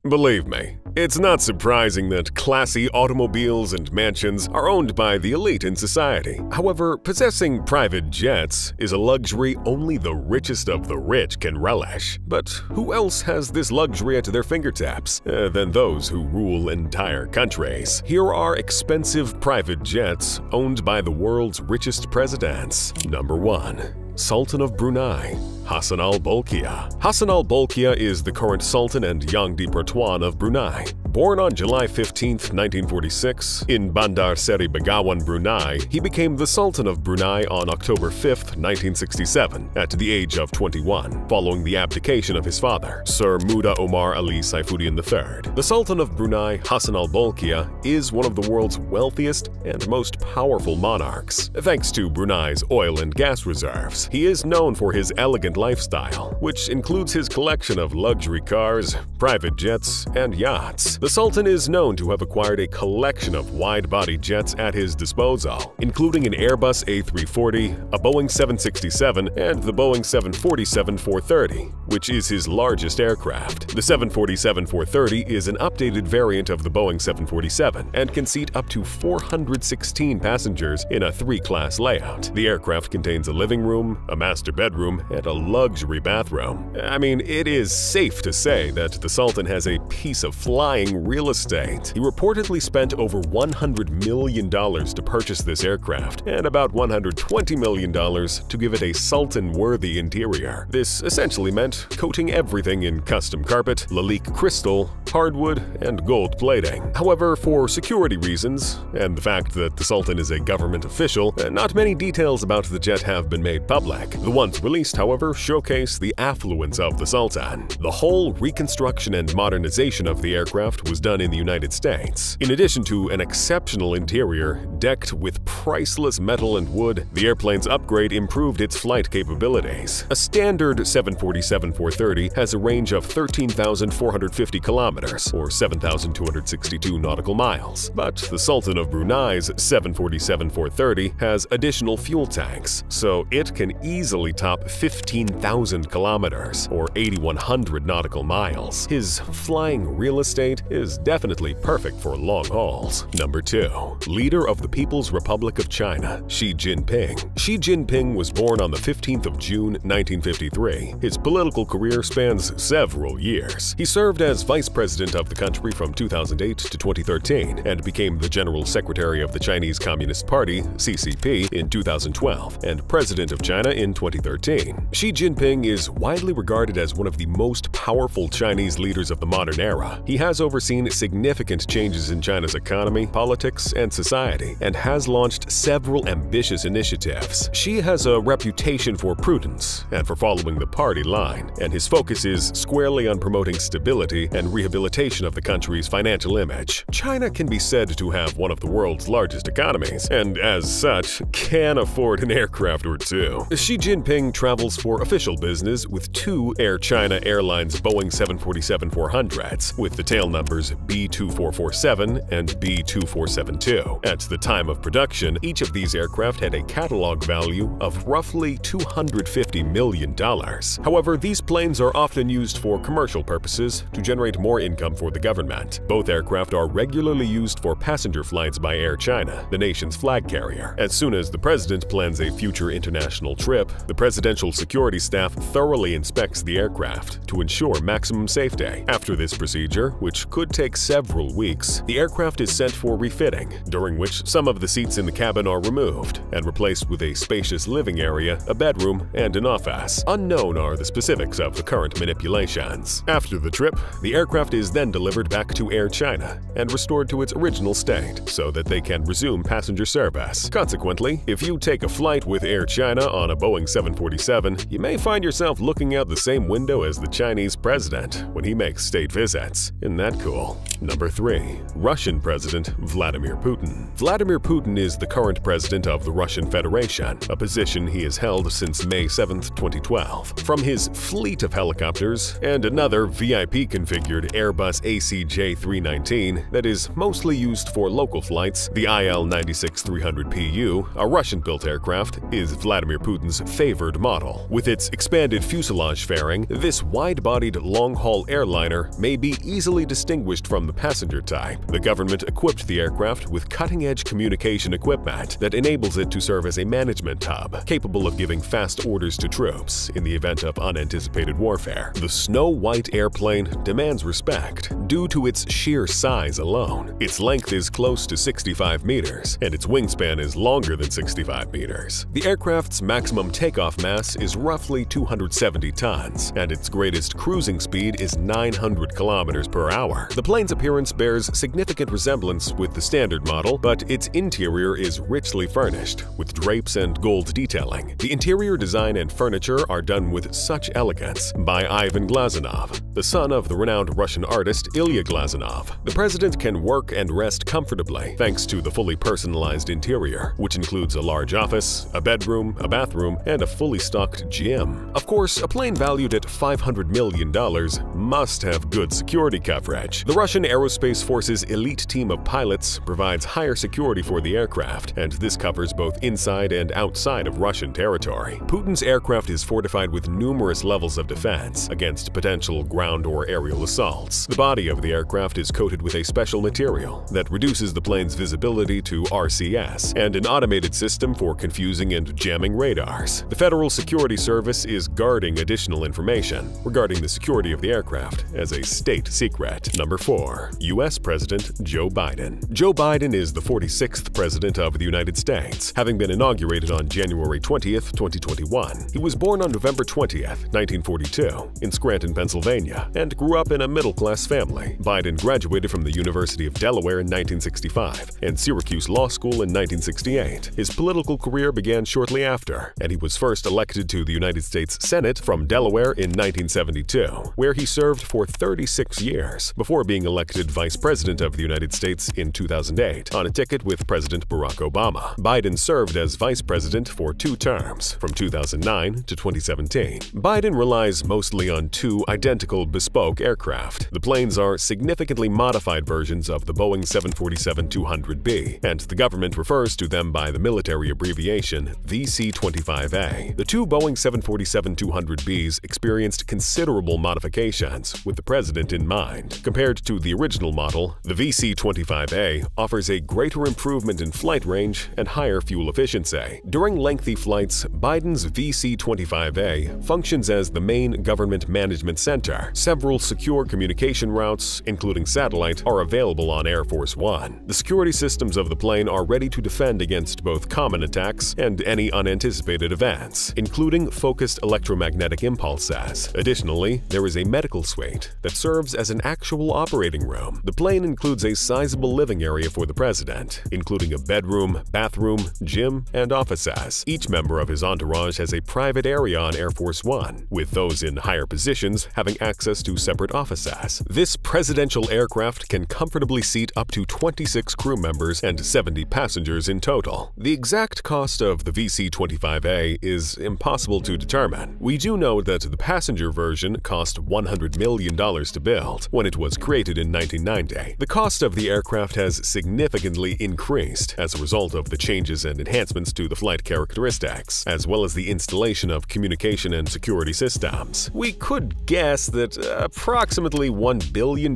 Believe me, it's not surprising that classy automobiles and mansions are owned by the elite in society. However, possessing private jets is a luxury only the richest of the rich can relish. But who else has this luxury at their fingertips than those who rule entire countries? Here are expensive private jets owned by the world's richest presidents. Number 1. Sultan of Brunei, Hassan al-Bolkiah. Hassan al-Bolkiah is the current Sultan and Yang di Pertuan of Brunei. Born on July 15, 1946, in Bandar Seri Begawan, Brunei, he became the Sultan of Brunei on October 5, 1967, at the age of 21, following the abdication of his father, Sir Muda Omar Ali Saifuddin III. The Sultan of Brunei, Hassan al-Bolkiah, is one of the world's wealthiest and most powerful monarchs. Thanks to Brunei's oil and gas reserves, he is known for his elegant lifestyle, which includes his collection of luxury cars, private jets, and yachts. The Sultan is known to have acquired a collection of wide-body jets at his disposal, including an Airbus A340, a Boeing 767, and the Boeing 747-430, which is his largest aircraft. The 747-430 is an updated variant of the Boeing 747 and can seat up to 416 passengers in a 3-class layout. The aircraft contains a living room, a master bedroom, and a luxury bathroom. I mean, it is safe to say that the Sultan has a piece of flying real estate. He reportedly spent over $100 million to purchase this aircraft and about $120 million to give it a Sultan-worthy interior. This essentially meant coating everything in custom carpet, Lalique crystal, hardwood, and gold plating. However, for security reasons, and the fact that the Sultan is a government official, not many details about the jet have been made public. The ones released, however, showcase the affluence of the Sultan. The whole reconstruction and modernization of the aircraft was done in the United States. In addition to an exceptional interior decked with priceless metal and wood, the airplane's upgrade improved its flight capabilities. A standard 747-430 has a range of 13,450 kilometers, or 7,262 nautical miles. But the Sultan of Brunei's 747-430 has additional fuel tanks, so it can easily top 15,000 kilometers, or 8,100 nautical miles. His flying real estate is definitely perfect for long hauls. Number 2. Leader of the People's Republic of China, Xi Jinping. Xi Jinping was born on the 15th of June, 1953. His political career spans several years. He served as vice president of the country from 2008 to 2013 and became the general secretary of the Chinese Communist Party, CCP, in 2012 and president of China in 2013. Xi Jinping is widely regarded as one of the most powerful Chinese leaders of the modern era. He has overseen significant changes in China's economy, politics, and society, and has launched several ambitious initiatives. Xi has a reputation for prudence and for following the party line, and his focus is squarely on promoting stability and rehabilitation of the country's financial image. China can be said to have one of the world's largest economies, and as such, can afford an aircraft or two. Xi Jinping travels for official business with 2 Air China Airlines Boeing 747-400s, with the tail numbers B2447 and B2472. At the time of production, each of these aircraft had a catalog value of roughly $250 million. However, these planes are often used for commercial purposes to generate more income for the government. Both aircraft are regularly used for passenger flights by Air China, the nation's flag carrier. As soon as the president plans a future international trip, the presidential security staff thoroughly inspects the aircraft to ensure maximum safety. After this procedure, which could take several weeks, the aircraft is sent for refitting, during which some of the seats in the cabin are removed and replaced with a spacious living area, a bedroom, and an office. Unknown are the specifics of the current manipulations. After the trip, the aircraft is then delivered back to Air China and restored to its original state so that they can resume passenger service. Consequently, if you take a flight with Air China on a Boeing 747, you may find yourself looking out the same window as the Chinese president when he makes state visits. Isn't that cool? Number 3. Russian President Vladimir Putin. Vladimir Putin is the current president of the Russian Federation, a position he has held since May 7, 2012. From his fleet of helicopters and another VIP-configured Airbus ACJ319 that is mostly used for local flights, the IL-96-300PU, a Russian-built aircraft, is Vladimir Putin's favored model. With its expanded fuselage fairing, this wide-bodied long-haul airliner may be easily distinguished from the passenger type. The government equipped the aircraft with cutting-edge communication equipment that enables it to serve as a management hub, capable of giving fast orders to troops in the event of unanticipated warfare. The snow-white airplane demands respect due to its sheer size alone. Its length is close to 65 meters, and its wingspan is longer than 65 meters. The aircraft's maximum takeoff mass is roughly 270 tons, and its greatest cruising speed is 900 kilometers per hour. The plane's appearance bears significant resemblance with the standard model, but its interior is richly furnished, with drapes and gold detailing. The interior design and furniture are done with such elegance by Ivan Glazunov, the son of the renowned Russian artist Ilya Glazunov. The president can work and rest comfortably thanks to the fully personalized interior, which includes a large office, a bedroom, a bathroom, and a fully stocked gym. Of course, a plane valued at $500 million must have good security coverage. The Russian Aerospace Force's elite team of pilots provides higher security for the aircraft, and this covers both inside and outside of Russian territory. Putin's aircraft is fortified with numerous levels of defense against potential ground or aerial assaults. The body of the aircraft is coated with a special material that reduces the plane's visibility to RCS and an automated system for confusing and jamming radars. The Federal Security Service is guarding additional information regarding the security of the aircraft as a state secret. Number 4. U.S. President Joe Biden. Joe Biden is the 46th President of the United States, having been inaugurated on January 20, 2021. He was born on November 20, 1942, in Scranton, Pennsylvania, and grew up in a middle-class family. Biden graduated from the University of Delaware in 1965 and Syracuse Law School in 1968. His political career began shortly after, and he was first elected to the United States Senate from Delaware in 1972, where he served for 36 years before being elected Vice President of the United States in 2008 on a ticket with President Barack Obama. Biden served as Vice President for 2 terms, from 2009 to 2017. Biden relies mostly on 2 identical bespoke aircraft. The planes are significantly modified versions of the Boeing 747-200B, and the government refers to them by the military abbreviation VC-25A. The 2 Boeing 747-200Bs experienced considerable modifications with the president in mind. Compared to the original model, the VC-25A offers a greater improvement in flight range and higher fuel efficiency. During lengthy flights, Biden's VC-25A functions as the main government management center. Several secure communication routes, including satellite, are available on Air Force One. The security systems of the plane are ready to defend against both common attacks and any unanticipated events, including focused electromagnetic impulses. Additionally, there is a medical suite that serves as an actual operating room. The plane includes a sizable living area for the president, including a bedroom, bathroom, gym, and offices. Each member of his entourage has a private area on Air Force One, with those in higher positions having access to separate offices. This presidential aircraft can comfortably seat up to 26 crew members and 70 passengers in total. The exact cost of the VC-25A is impossible to determine. We do know that the passenger version cost $100 million to build when it was created in 1990. The cost of the aircraft has significantly increased as a result of the changes and enhancements to the flight characteristics, as well as the installation of communication and security systems. We could guess that approximately $1 billion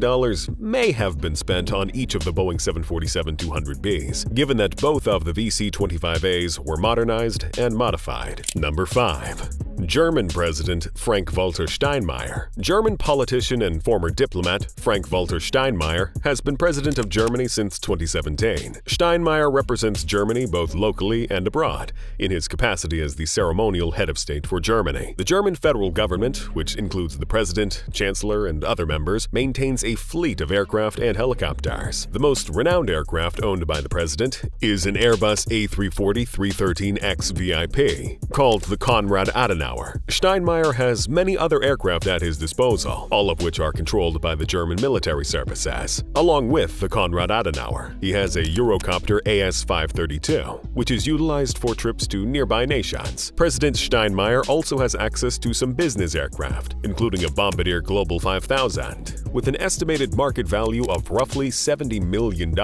may have been spent on each of the Boeing 747-200Bs, given that both of the VC-25As were modernized and modified. Number 5. German President Frank-Walter Steinmeier. German politician and former diplomat Frank-Walter Steinmeier has been president of Germany since 2017. Steinmeier represents Germany both locally and abroad in his capacity as the ceremonial head of state for Germany. The German federal government, which includes the president, chancellor, and other members, maintains a fleet of aircraft and helicopters. The most renowned aircraft owned by the president is an Airbus A340-313X VIP, called the Konrad Adenauer Adenauer. Steinmeier has many other aircraft at his disposal, all of which are controlled by the German military services. Along with the Konrad Adenauer, he has a Eurocopter AS-532, which is utilized for trips to nearby nations. President Steinmeier also has access to some business aircraft, including a Bombardier Global 5000, with an estimated market value of roughly $70 million,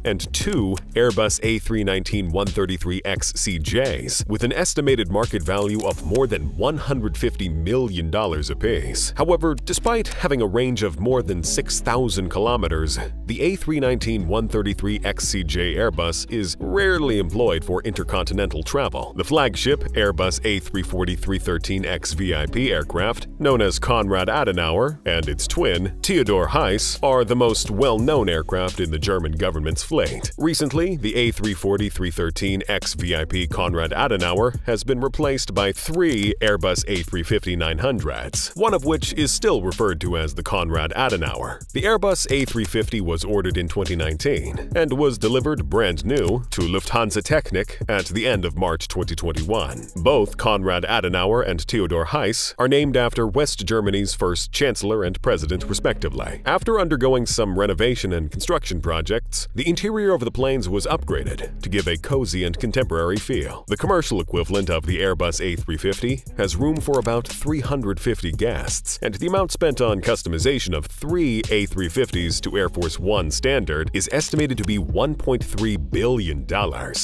and two Airbus A319-133X CJs, with an estimated market value of more than $150 million apiece. However, despite having a range of more than 6,000 kilometers, the A319-133X CJ Airbus is rarely employed for intercontinental travel. The flagship Airbus A340-313X VIP aircraft, known as Konrad Adenauer, and its twin, Theodor Heuss, are the most well-known aircraft in the German government's fleet. Recently, the A340-313X VIP Konrad Adenauer has been replaced by three Airbus A350-900s, one of which is still referred to as the Konrad Adenauer. The Airbus A350 was ordered in 2019 and was delivered brand new to Lufthansa Technik at the end of March 2021. Both Konrad Adenauer and Theodor Heuss are named after West Germany's first chancellor and president, respectively. After undergoing some renovation and construction projects, the interior of the planes was upgraded to give a cozy and contemporary feel. The commercial equivalent of the Airbus A350 has room for about 350 guests, and the amount spent on customization of three A350s to Air Force One standard is estimated to be $1.3 billion.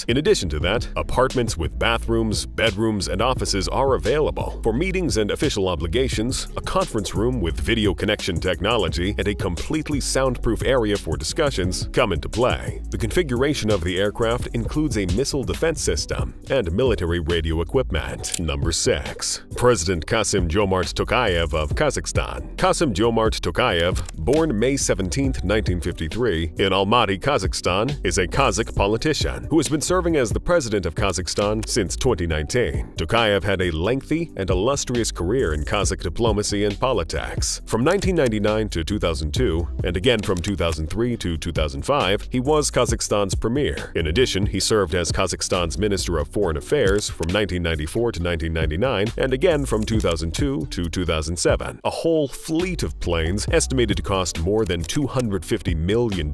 In addition to that, apartments with bathrooms, bedrooms, and offices are available. For meetings and official obligations, a conference room with video connection technology and a completely soundproof area for discussions come into play. The configuration of the aircraft includes a missile defense system and military radio equipment. Number 6. President Kassym-Jomart Tokayev of Kazakhstan. Kassym-Jomart Tokayev, born May 17, 1953, in Almaty, Kazakhstan, is a Kazakh politician who has been serving as the president of Kazakhstan since 2019. Tokayev had a lengthy and illustrious career in Kazakh diplomacy and politics. From 1999 to 2002, and again from 2003 to 2005, he was Kazakhstan's premier. In addition, he served as Kazakhstan's Minister of Foreign Affairs from 1994 to 1999, and again from 2002 to 2007. A whole fleet of planes, estimated to cost more than $250 million,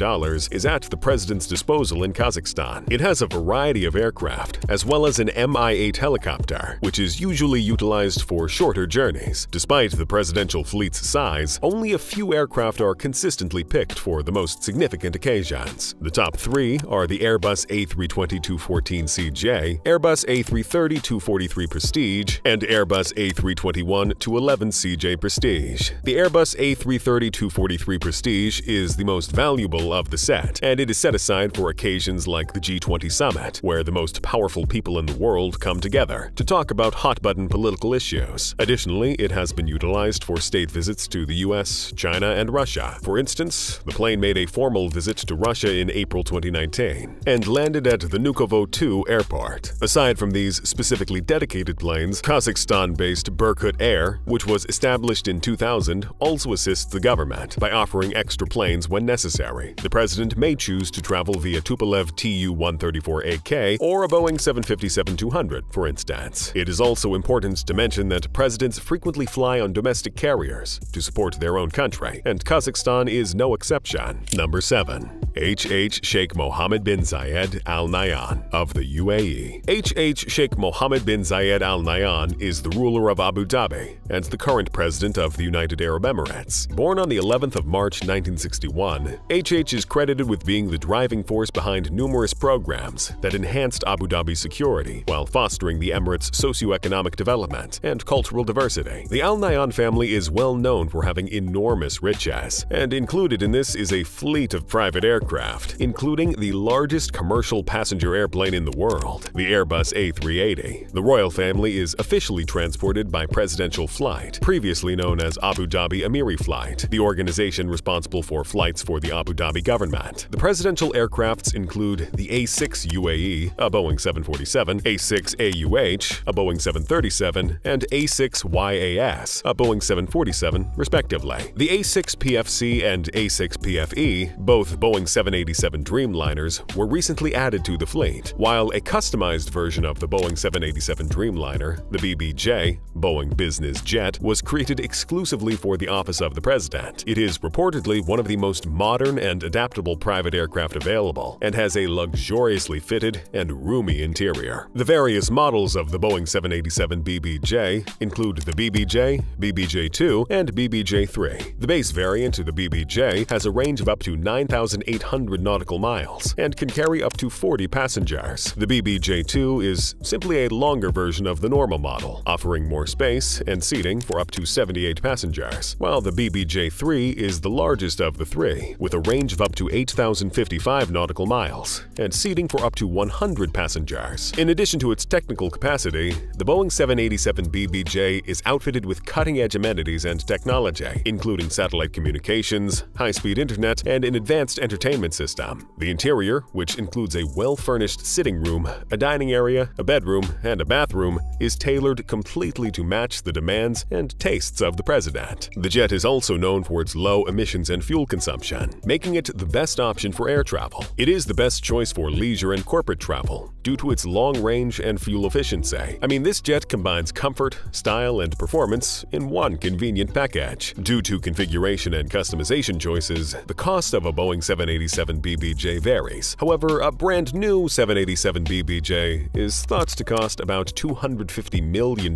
is at the president's disposal in Kazakhstan. It has a variety of aircraft, as well as an Mi-8 helicopter, which is usually utilized for shorter journeys. Despite the presidential fleet's size, only a few aircraft are consistently picked for the most significant occasions. The top three are the Airbus A320-214CJ, Airbus A330-243 Prestige, and Airbus A321-211CJ Prestige. The Airbus A330-243 Prestige is the most valuable of the set, and it is set aside for occasions like the G20 summit, where the most powerful people in the world come together to talk about hot-button political issues. Additionally, it has been utilized for state visits to the US, China, and Russia. For instance, the plane made a formal visit to Russia in April 2019 and landed at the Vnukovo 2 airport. Aside from these specifically dedicated planes, Kazakhstan-based Berkut Air, which was established in 2000, also assists the government by offering extra planes when necessary. The president may choose to travel via Tupolev Tu-134AK or a Boeing 757-200, for instance. It is also important to mention that presidents frequently fly on domestic carriers to support their own country, and Kazakhstan is no exception. Number 7. H.H. Sheikh Mohammed bin Zayed Al Nahyan of the UAE. H.H. Sheikh Mohammed bin Zayed Al Nahyan is the ruler of Abu Dhabi and the current president of the United Arab Emirates. Born on the 11th of March 1961, H.H. is credited with being the driving force behind numerous programs that enhanced Abu Dhabi's security while fostering the Emirates' socioeconomic development and cultural diversity. The Al Nahyan family is well known for having enormous riches, and included in this is a fleet of private aircraft, including the largest commercial passenger airplane in the world, the Airbus A380. The royal family is officially transported by presidential flight, previously known as Abu Dhabi Emiri Flight, the organization responsible for flights for the Abu Dhabi government. The presidential aircrafts include the A6 UAE, a Boeing 747, A6 AUH, a Boeing 737, and A6 YAS, a Boeing 747, respectively. The A6 PFC and A6 PFE, both Boeing 787 Dreamliners, were recently added to the fleet, while a customized version of the Boeing 787 Dreamliner, the BBJ, Boeing Business Jet, was created exclusively for the office of the president. It is reportedly one of the most modern and adaptable private aircraft available, and has a luxuriously fitted and roomy interior. The various models of the Boeing 787 BBJ include the BBJ, BBJ-2, and BBJ-3. The base variant of the BBJ has a range of up to 9,800 nautical miles and can carry up to 40 passengers. The BBJ-2 is simply a longer version of the normal model, offering more space and seating for up to 78 passengers, while the BBJ-3 is the largest of the three, with a range of up to 8,055 nautical miles and seating for up to 100 passengers. In addition to its technical capacity, the Boeing 787 BBJ is outfitted with cutting-edge amenities and technology, including satellite communications, high-speed internet, and an advanced entertainment system. The interior, which includes a well-furnished sitting room, a dining area, a bedroom, and a bathroom, is tailored completely to match the demands and tastes of the president. The jet is also known for its low emissions and fuel consumption, making it the best option for air travel. It is the best choice for leisure and corporate travel due to its long range and fuel efficiency. This jet combines comfort, style, and performance in one convenient package. Due to configuration and customization choices, the cost of a Boeing 787 BBJ varies. However, a brand new 787 BBJ is thought to cost about $250 million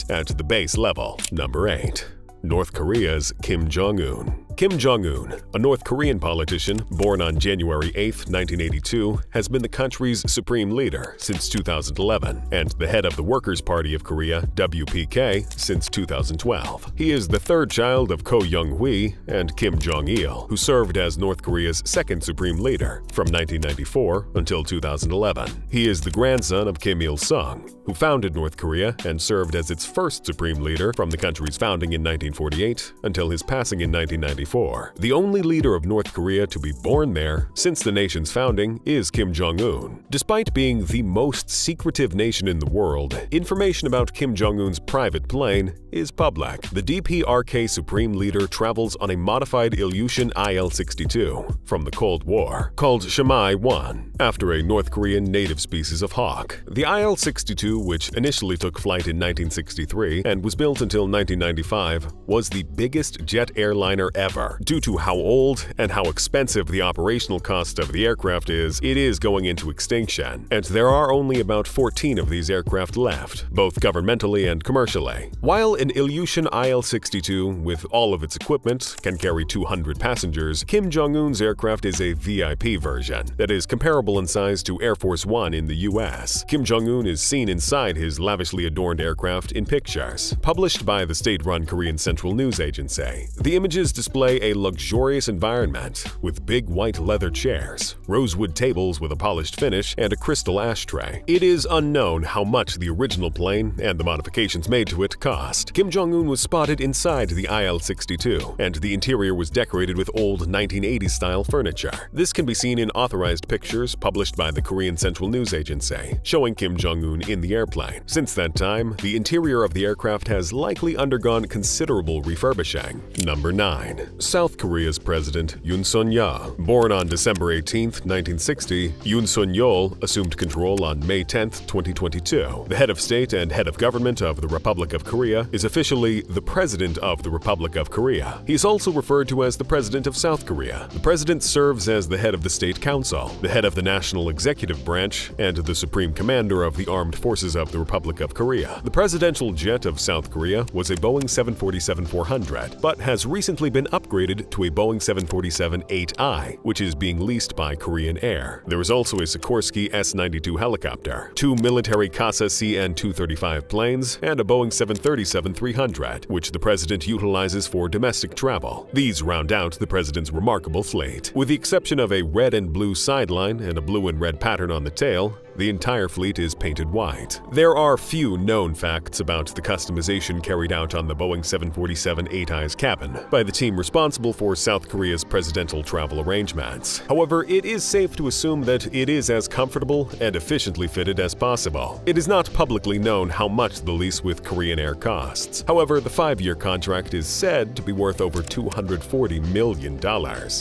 at the base level. Number 8. North Korea's Kim Jong-un. Kim Jong-un, a North Korean politician born on January 8, 1982, has been the country's supreme leader since 2011 and the head of the Workers' Party of Korea, WPK, since 2012. He is the third child of Ko Young-hui and Kim Jong-il, who served as North Korea's second supreme leader from 1994 until 2011. He is the grandson of Kim Il-sung, who founded North Korea and served as its first supreme leader from the country's founding in 1948 until his passing in 1994. The only leader of North Korea to be born there since the nation's founding is Kim Jong-un. Despite being the most secretive nation in the world, information about Kim Jong-un's private plane is public. The DPRK Supreme Leader travels on a modified Ilyushin IL-62 from the Cold War, called Shamai-1, after a North Korean native species of hawk. The IL-62, which initially took flight in 1963 and was built until 1995, was the biggest jet airliner ever. Due to how old and how expensive the operational cost of the aircraft is, it is going into extinction, and there are only about 14 of these aircraft left, both governmentally and commercially. While an Ilyushin IL-62 with all of its equipment can carry 200 passengers, Kim Jong-un's aircraft is a VIP version that is comparable in size to Air Force One in the US. Kim Jong-un is seen inside his lavishly adorned aircraft in pictures, published by the state-run Korean Central News Agency. The images display a luxurious environment with big white leather chairs, rosewood tables with a polished finish, and a crystal ashtray. It is unknown how much the original plane and the modifications made to it cost. Kim Jong-un was spotted inside the IL-62, and the interior was decorated with old 1980s-style furniture. This can be seen in authorized pictures published by the Korean Central News Agency, showing Kim Jong-un in the airplane. Since that time, the interior of the aircraft has likely undergone considerable refurbishing. Number 9. South Korea's President Yoon Suk-yeol. Born on December 18, 1960, Yoon Suk-yeol assumed control on May 10, 2022. The head of state and head of government of the Republic of Korea is officially the President of the Republic of Korea. He is also referred to as the President of South Korea. The President serves as the head of the State Council, the head of the National Executive Branch, and the Supreme Commander of the Armed Forces of the Republic of Korea. The presidential jet of South Korea was a Boeing 747-400, but has recently been upgraded to a Boeing 747-8i, which is being leased by Korean Air. There is also a Sikorsky S-92 helicopter, 2 military Casa CN-235 planes, and a Boeing 737-300, which the president utilizes for domestic travel. These round out the president's remarkable fleet. With the exception of a red and blue sideline and a blue and red pattern on the tail, the entire fleet is painted white. There are few known facts about the customization carried out on the Boeing 747-8i's cabin by the team responsible for South Korea's presidential travel arrangements. However, it is safe to assume that it is as comfortable and efficiently fitted as possible. It is not publicly known how much the lease with Korean Air costs. However, the 5-year contract is said to be worth over $240 million.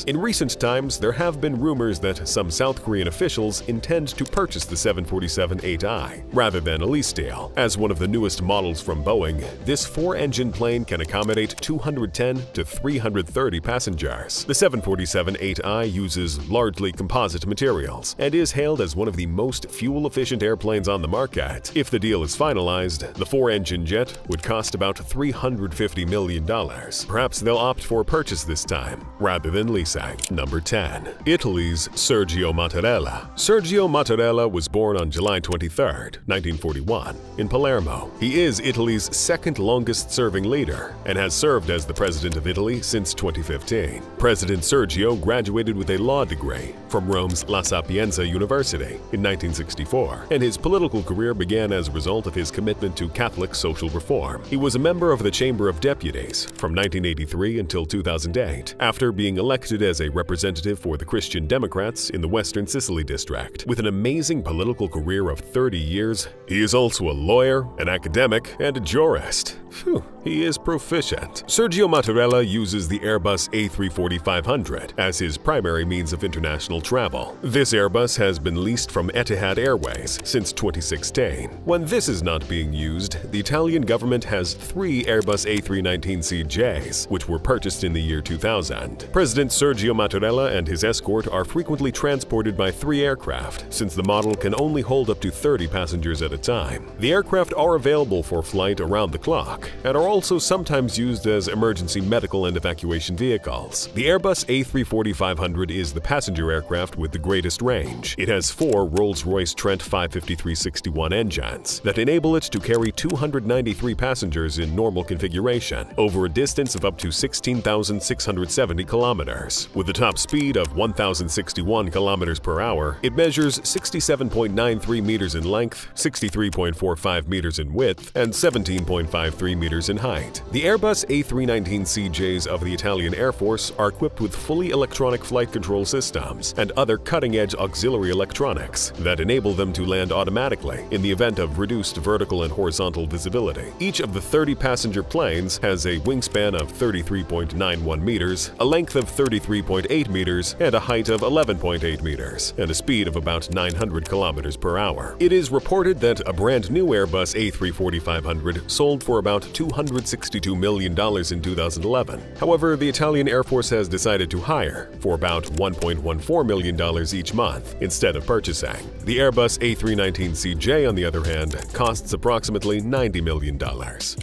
In recent times, there have been rumors that some South Korean officials intend to purchase the 747-8i rather than a lease deal. As one of the newest models from Boeing, this four-engine plane can accommodate 210 to 330 passengers. The 747-8i uses largely composite materials and is hailed as one of the most fuel-efficient airplanes on the market. If the deal is finalized, the four-engine jet would cost about $350 million. Perhaps they'll opt for a purchase this time, rather than leasing. Number 10. Italy's Sergio Mattarella. Sergio Mattarella was born on July 23, 1941, in Palermo. He is Italy's second longest-serving leader and has served as the President of Italy since 2015. President Sergio graduated with a law degree from Rome's La Sapienza University in 1964, and his political career began as a result of his commitment to Catholic social reform. He was a member of the Chamber of Deputies from 1983 until 2008, after being elected as a representative for the Christian Democrats in the Western Sicily district. With an amazing political career of 30 years, he is also a lawyer, an academic, and a jurist. Phew, he is proficient. Sergio Mattarella uses the Airbus A340-500 as his primary means of international travel. This Airbus has been leased from Etihad Airways since 2016. When this is not being used, the Italian government has 3 Airbus A319CJs, which were purchased in the year 2000. President Sergio Mattarella and his escort are frequently transported by 3 aircraft, since the model can only hold up to 30 passengers at a time. The aircraft are available for flight around the clock and are also sometimes used as emergency medical and evacuation vehicles. The Airbus A340-500 is the passenger aircraft with the greatest range. It has 4 Rolls-Royce Trent 553-61 engines that enable it to carry 293 passengers in normal configuration over a distance of up to 16,670 kilometers. With a top speed of 1,061 kilometers per hour, it measures 67.93 meters in length, 63.45 meters in width, and 17.53 meters in height. The Airbus A319CJs of the Italian Air Force are equipped with fully electronic flight control systems and other cutting-edge auxiliary electronics that enable them to land automatically in the event of reduced vertical and horizontal visibility. Each of the 30-passenger planes has a wingspan of 33.91 meters, a length of 33.8 meters, and a height of 11.8 meters, and a speed of about 900 kilometers per hour. It is reported that a brand new Airbus A340-500 sold for about $262 million in 2011. However, the Italian Air Force has decided to hire for about $1.14 million each month instead of purchasing. The Airbus A319CJ, on the other hand, costs approximately $90 million.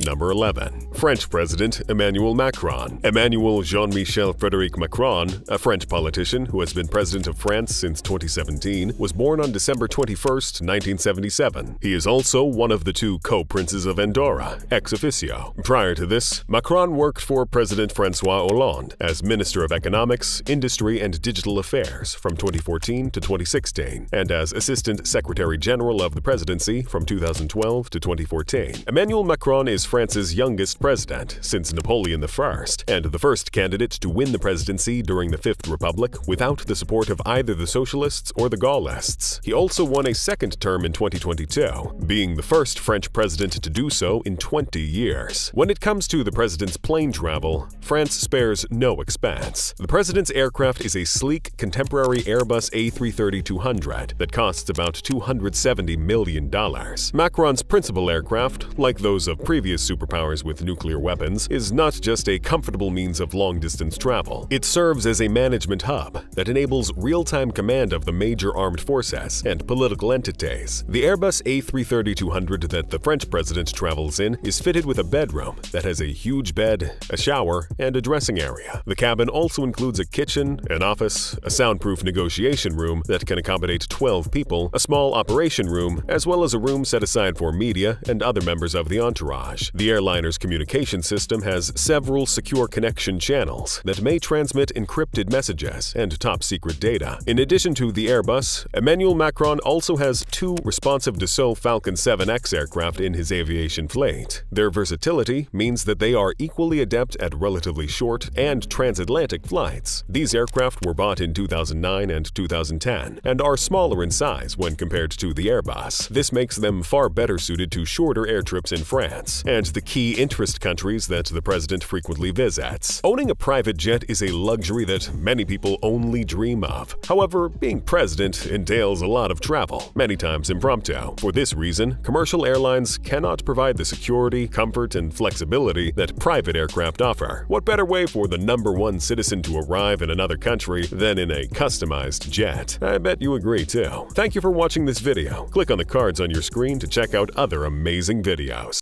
Number 11. French President Emmanuel Macron. Emmanuel Jean-Michel Frédéric Macron, a French politician who has been president of France since 2017, was born on December 21, 1977. He is also one of the 2 co-princes of Andorra, ex officio. Prior to this, Macron worked for President François Hollande as Minister of Economics, Industry and Digital Affairs from 2014 to 2016, and as Assistant Secretary General of the Presidency from 2012 to 2014. Emmanuel Macron is France's youngest president since Napoleon I, and the first candidate to win the presidency during the Fifth Republic without the support of either the Socialists or the Gaullists. He also won a second term in 2022, being the first French president to do so in 20 years. When it comes to the president's plane travel, France spares no expense. The president's aircraft is a sleek, contemporary Airbus A330-200 that costs about $270 million. Macron's principal aircraft, like those of previous superpowers with nuclear weapons, is not just a comfortable means of long-distance travel. It serves as a management hub that enables real-time command of the major armed forces and political entities. The Airbus A330-200 that the French president travels in is fitted with a bedroom that has a huge bed, a shower, and a dressing area. The cabin also includes a kitchen, an office, a soundproof negotiation room that can accommodate 12 people, a small operation room, as well as a room set aside for media and other members of the entourage. The airliner's communication system has several secure connection channels that may transmit encrypted messages and top-secret data. In addition to the Airbus, Emmanuel Macron also has 2 responsive Dassault Falcon 7X aircraft in his aviation fleet. Their versatility means that they are equally adept at relatively short and transatlantic flights. These aircraft were bought in 2009 and 2010 and are smaller in size when compared to the Airbus. This makes them far better suited to shorter air trips in France, and the key interest tourist countries that the president frequently visits. Owning a private jet is a luxury that many people only dream of. However, being president entails a lot of travel, many times impromptu. For this reason, commercial airlines cannot provide the security, comfort, and flexibility that private aircraft offer. What better way for the #1 citizen to arrive in another country than in a customized jet? I bet you agree too. Thank you for watching this video. Click on the cards on your screen to check out other amazing videos.